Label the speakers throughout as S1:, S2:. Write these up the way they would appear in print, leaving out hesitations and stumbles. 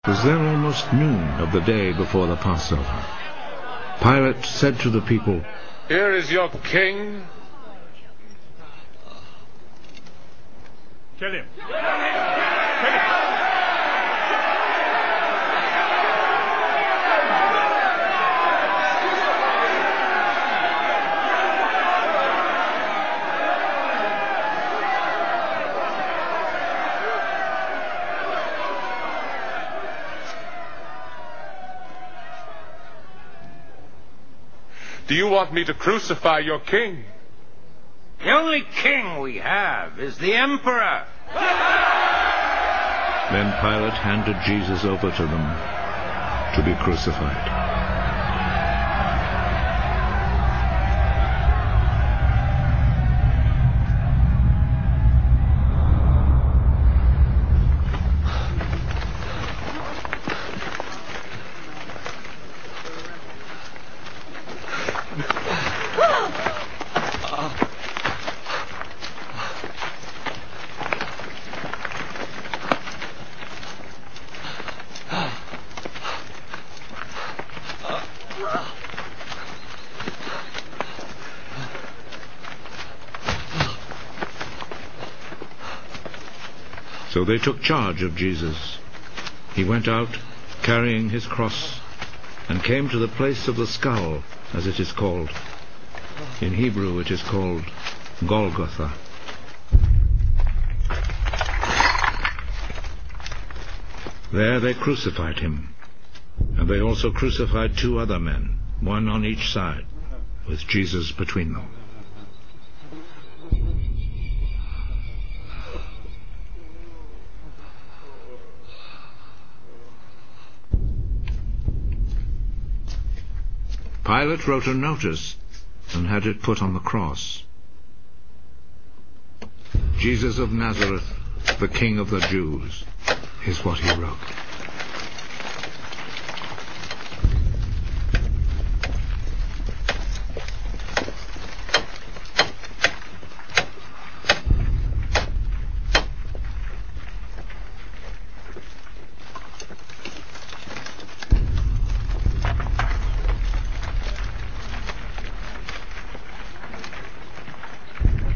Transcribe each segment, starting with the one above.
S1: was then almost noon of the day before the Passover. Pilate said to the people,
S2: "Here is your king."
S3: Kill him.
S2: Do you want me to crucify your king?
S4: The only king we have is the emperor.
S1: Then Pilate handed Jesus over to them to be crucified. So they took charge of Jesus. He went out, carrying his cross, and came to the place of the skull, as it is called. In Hebrew it is called Golgotha. There they crucified him, and they also crucified 2 other men, one on each side, with Jesus between them. Pilate wrote a notice and had it put on the cross. Jesus of Nazareth, the King of the Jews, is what he wrote.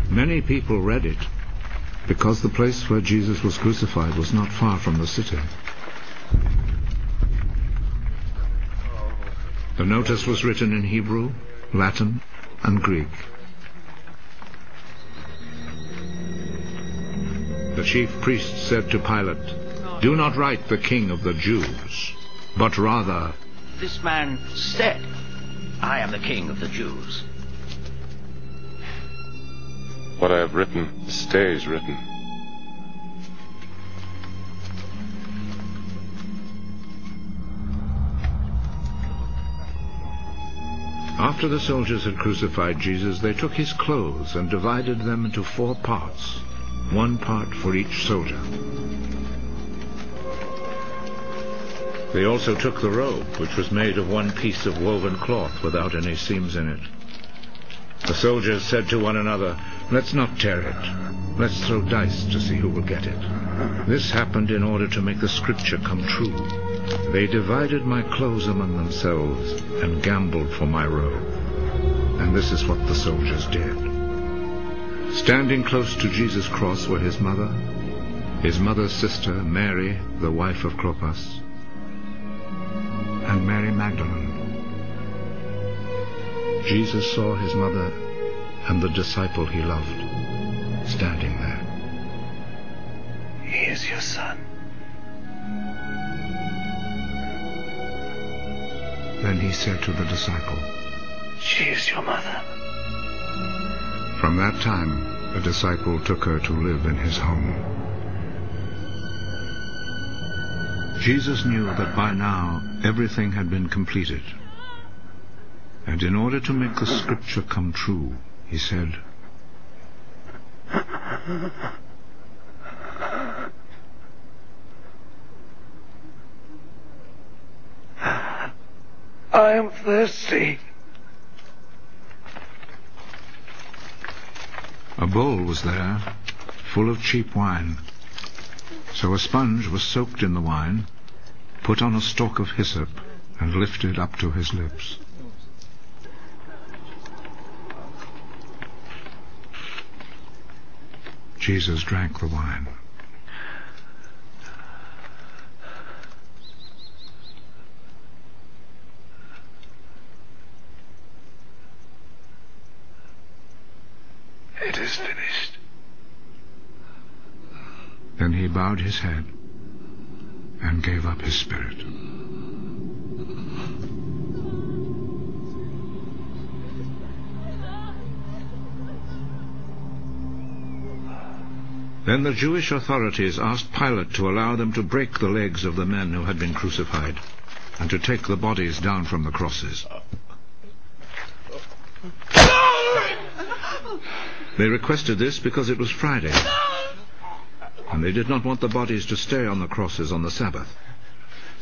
S1: Many people read it, because the place where Jesus was crucified was not far from the city. The notice was written in Hebrew, Latin, and Greek. The chief priest said to Pilate, "Do not write the King of the Jews, but rather,
S4: This man said, I am the king of the Jews."
S2: What I have written stays written.
S1: After the soldiers had crucified Jesus, they took his clothes and divided them into 4 parts, 1 part for each soldier. They also took the robe, which was made of 1 piece of woven cloth without any seams in it. The soldiers said to one another, "Let's not tear it. Let's throw dice to see who will get it." This happened in order to make the scripture come true. They divided my clothes among themselves and gambled for my robe. And this is what the soldiers did. Standing close to Jesus' cross were his mother's sister, Mary, the wife of Clopas, and Mary Magdalene. Jesus saw his mother and the disciple he loved standing there.
S5: "He is your son."
S1: Then he said to the disciple,
S5: "She is your mother."
S1: From that time, the disciple took her to live in his home. Jesus knew that by now everything had been completed. And in order to make the scripture come true, he said,
S5: "I am thirsty."
S1: A bowl was there, full of cheap wine. So a sponge was soaked in the wine, put on a stalk of hyssop, and lifted up to his lips. Jesus drank the wine.
S5: It is finished.
S1: Then he bowed his head and gave up his spirit. Then the Jewish authorities asked Pilate to allow them to break the legs of the men who had been crucified and to take the bodies down from the crosses. They requested this because it was Friday, and they did not want the bodies to stay on the crosses on the Sabbath,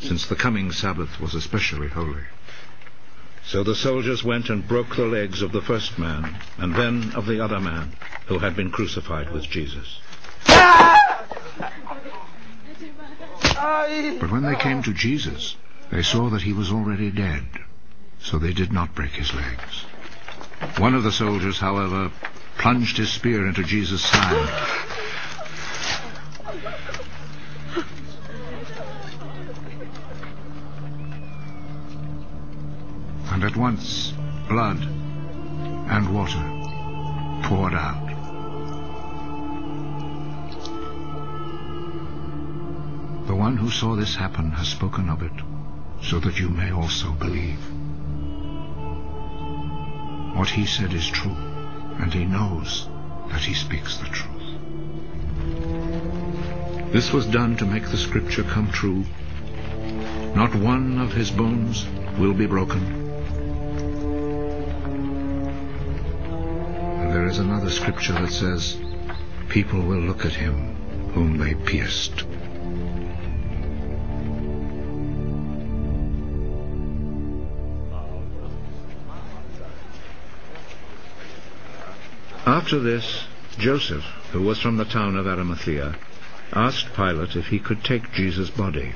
S1: since the coming Sabbath was especially holy. So the soldiers went and broke the legs of the first man, and then of the other man who had been crucified with Jesus. But when they came to Jesus, they saw that he was already dead, so they did not break his legs. One of the soldiers, however, plunged his spear into Jesus' side. And at once blood and water poured out. The one who saw this happen has spoken of it, so that you may also believe. What he said is true, and he knows that he speaks the truth. This was done to make the scripture come true. Not one of his bones will be broken. And there is another scripture that says, people will look at him whom they pierced. After this, Joseph, who was from the town of Arimathea, asked Pilate if he could take Jesus' body.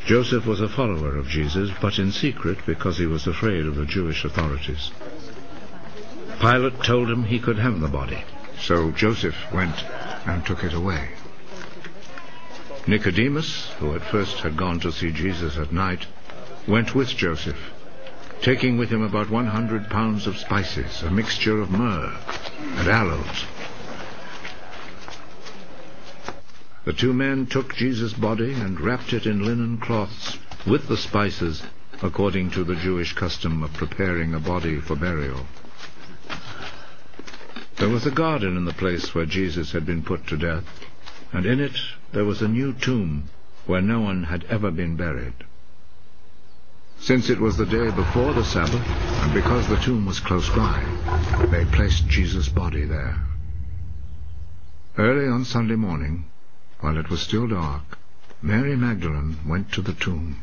S1: Joseph was a follower of Jesus, but in secret because he was afraid of the Jewish authorities. Pilate told him he could have the body, so Joseph went and took it away. Nicodemus, who at first had gone to see Jesus at night, went with Joseph, taking with him about 100 pounds of spices, a mixture of myrrh and aloes. The two men took Jesus' body and wrapped it in linen cloths with the spices, according to the Jewish custom of preparing a body for burial. There was a garden in the place where Jesus had been put to death, and in it there was a new tomb where no one had ever been buried. Since it was the day before the Sabbath, and because the tomb was close by, they placed Jesus' body there. Early on Sunday morning, while it was still dark, Mary Magdalene went to the tomb.